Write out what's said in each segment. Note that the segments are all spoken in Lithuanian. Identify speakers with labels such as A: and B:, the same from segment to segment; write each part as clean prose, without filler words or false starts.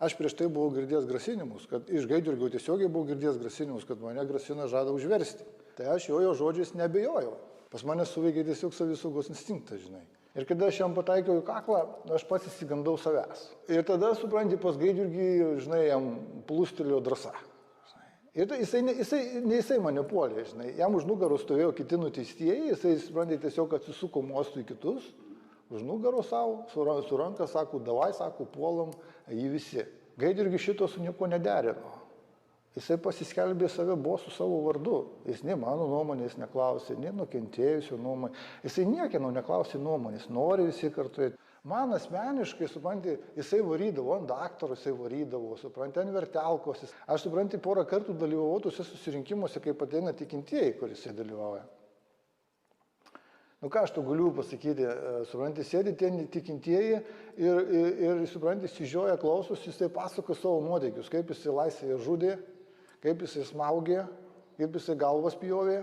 A: Aš prieš tai buvau girdėjęs grasinimus, kad iš Gaidjurgio tiesiogiai buvau girdėjęs grasinimus, kad mane grasina žada užversti. Tai aš jo žodžiais nebejojau. Pas mane suveikė tiesiog savisaugos instinktas, žinai. Ir kada aš jam pataikiau į kaklą, aš pats įsigandau savęs. Ir tada, supranti, pas Gaidjurgį, žinai, jam plūstelėjo drąsa. Ir jisai mane puolė, žinai. Jam už nugaros stovėjo kiti nuteistieji, jisai, supranti, tiesiog atsisuko mostų į kitus, už nugaros savo, su ranka, sako, davai, sako, puolam jį visi. Gaidjurgis šito su nieko nederino. Jisai pasiskelbė save bosu savo vardu. Jis nei mano nuomonės neklausė, nei nukentėjusio nuomonės. Jisai niekieno neklausė nuomonės, nori visi kartu. Man asmeniškai, supranti, jisai varydavo, ant daktaro jisai varydavo, supranti, ant vertelkos. Aš, supranti, porą kartų dalyvavau tuose susirinkimuose, kaip ateina tikintieji, kur jisai dalyvauja. Nu ką aš to galiu pasakyti, supranti, sėdi ten tikintieji ir supranti, sižioja klausos, jisai pasako savo nuotykius, kaip jisai laisvėje žudė, kaip jisai smaugė, kaip jisai galvas pjovė,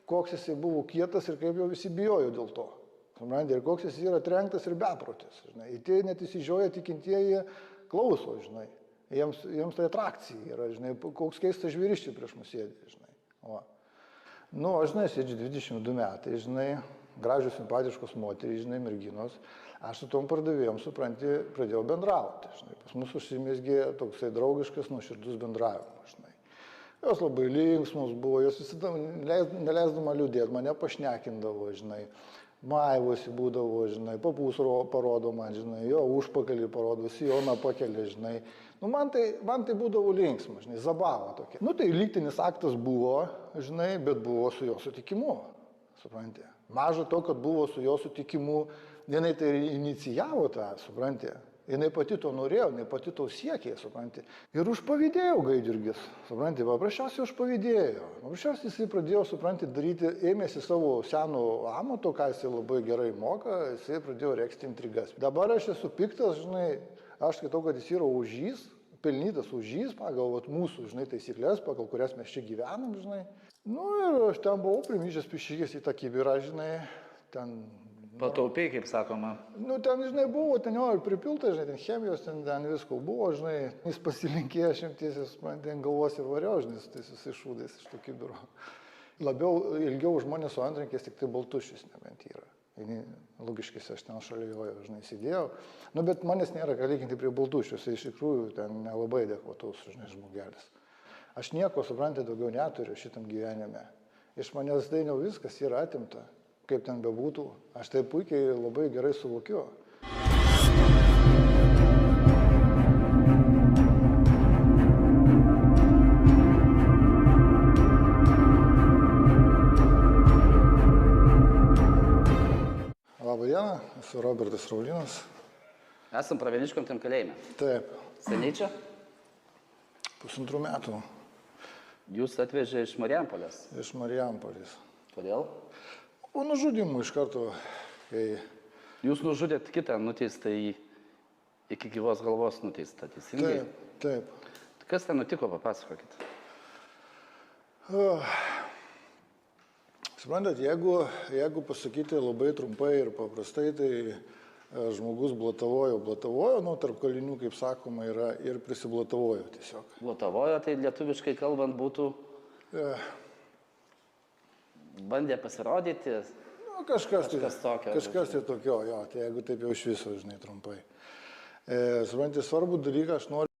A: koks jisai buvo kietas ir kaip jo visi bijojo dėl to. Ir koks jis yra trenktas ir beprotis. Ir tie net įsižioja tikintieji klauso, žinai. Jiems tai atrakcija yra, žinai, koks keistas žvėriščiai prieš mus sėdė, žinai. O. Nu, aš, žinai, sėdžiu 22 metai, žinai, gražios, simpatiškos moterys, žinai, merginos. Aš su tom pardavėjom, supranti, pradėjau bendrauti, žinai. Pas mus užsimezgė toksai draugiškas, nuoširdus bendravimas, žinai. Jos labai linksmos buvo, jos visada neleisdama liūdėti, mane pašnekindavo, žinai. Maivosi būdavo, žinai, papūs parodo man, žinai, jo užpakalį parodo, sijoną pakelia, žinai. Nu, man tai būdavo linksma, žinai, zabava tokia. Nu, tai lygtinis aktas buvo, žinai, bet buvo su jo sutikimu, supranti. Maža to, kad buvo su jo sutikimu, jinai tai inicijavo tą, supranti. Jinai pati to norėjo, jinai pati to siekė, supranti. Ir užpavydėjo Gaidjurgis, supranti, paprasčiausiai užpavydėjo. Paprasčiausiai jisai pradėjo, supranti, daryti, ėmėsi savo seno amato, ką jisai labai gerai moka, jisai pradėjo regzti intrigas. Dabar aš esu piktas, žinai, aš skaitau, kad jis yra ožys, pelnytas ožys, pagal mūsų, žinai, taisyklės, pagal kurias mes čia gyvenam, žinai. Nu ir aš ten buvau primyžęs pišykės į tą kibirą, žinai, ten...
B: Pataupiai, kaip sakoma.
A: Nu, ten, žinai, buvo, ten jau ir pripilta, žinai, ten chemijos, ten visko buvo, žinai, jis pasilinkėjo, aš jam tiesiai, supranti, ant galvos ir variau, žinai, su tais visais šūdais iš to kibiro. Ilgiau už mane su antrankiais, tik tai baltušis nebent yra. Logiškis, aš ten šalia jo, žinai, sėdėjau. Nu, bet manęs nėra ką lyginti prie baltušius, iš tikrųjų ten nelabai adekvatus, žinai, žmogelis. Aš nieko, supranti, daugiau neturiu šitam gyvenime. Iš manęs dainiau viskas yra atimta. Kaip ten bebūtų, aš tai puikiai labai gerai suvokiu. Labą dieną, esu Robertas Raulinas.
B: Esam Pravieniškiam tam kalėjime.
A: Taip.
B: Seniai čia?
A: 1,5 metų.
B: Jūs atvežė iš Marijampolės?
A: Iš Marijampolės.
B: Kodėl?
A: Po nužudimų iš karto, kai...
B: Jūs nužudėt kitą nuteistą iki gyvos galvos nuteistą, teisingai?
A: Taip, taip.
B: Kas ten nutiko, papasakokit.
A: Suprantat, jeigu pasakyti labai trumpai ir paprastai, tai žmogus blatavojo, nu, tarp kalinių, kaip sakoma, yra ir prisiblatavojo tiesiog.
B: Blatavojo, tai lietuviškai kalbant būtų... Bandė pasirodyti?
A: Nu, kažkas
B: tokio.
A: Kažkas tai tokio, jo, tai jeigu taip jau iš viso, žinai, trumpai. Suprantate, svarbų dalyką aš noriu